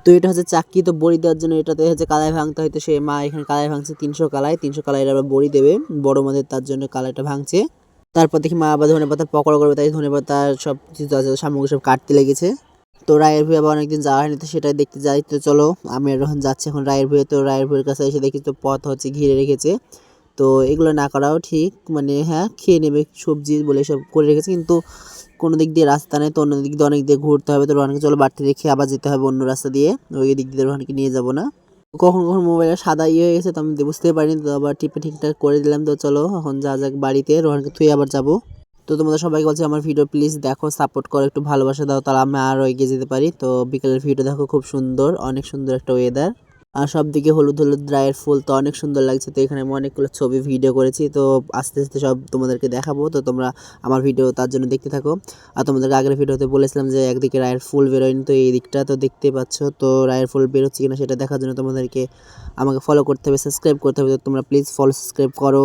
তো এটা হচ্ছে চাক্কি, তো বড়ি দেওয়ার জন্য এটাতে হচ্ছে কালাই ভাঙতে হয়। তো সে মা এখানে কালাই ভাঙছে 300 কালাই আবার বড়ি দেবে বড় মাদের, তার জন্য কালাইটা ভাঙছে। তারপর দেখি মা আবার ধনেপাতার পকোড়া করবে, তাই ধনেপাতার সব কিছু আছে সামগ্রী সব কাটতে লেগেছে। তো রায়ের ভুঁয়ে আবার অনেকদিন যাওয়া হয়নি, তো সেটাই দেখতে যাই। তো চলো আমি আর রোহন যাচ্ছি এখন রায়ের ভুঁয়ে। তো রায়ের ভুঁয়ের কাছে এসে দেখি তো পথ হচ্ছে ঘিরে রেখেছে। তো এগুলো না করাও ঠিক, মানে হ্যাঁ খেয়ে নেবে সবজি বলে সব করে রেখেছে, কিন্তু কোনো দিক দিয়ে রাস্তা নেই, তো অন্য দিক দিয়ে অনেক দিয়ে ঘুরতে হবে। তো রোহানকে চলো বাড়তি রেখে আবার যেতে হবে অন্য রাস্তা দিয়ে, ওই দিক দিয়ে রোহানকে নিয়ে যাবো না। কখন কখন মোবাইলে সাদা হয়ে গেছে, তো আমি বুঝতে পারিনি, তো আবার টিপে ঠিকঠাক করে দিলাম। তো চলো এখন যা যাক বাড়িতে, রোহানকে থুয়ে আবার যাবো। তো তোমাদের সবাইকে বলছি আমার ভিডিও প্লিজ দেখো, সাপোর্ট করো, একটু ভালোবাসা দাও, তাহলে আমি আরও এগিয়ে যেতে পারি। তো বিকেলের ভিডিও দেখো, খুব সুন্দর, অনেক সুন্দর একটা ওয়েদার, আর সব দিকে হলুদ হলুদ ড্রাইয়ের ফুল, তো অনেক সুন্দর লাগছে। তো এখানে আমি অনেকগুলো ছবি ভিডিও করেছি, তো আস্তে আস্তে সব তোমাদেরকে দেখাবো। তো তোমরা আমার ভিডিও তার জন্য দেখতে থাকো। আর তোমাদেরকে আগের ভিডিওতে বলেছিলাম যে একদিকে রায়ের ফুল বেরোয়নি, তো এই দিকটা তো দেখতে পাচ্ছ। তো রায়ের ফুল বেরোচ্ছে কিনা সেটা দেখার জন্য তোমাদেরকে আমাকে ফলো করতে হবে, সাবস্ক্রাইব করতে হবে। তো তোমরা প্লিজ ফলো সাবস্ক্রাইব করো।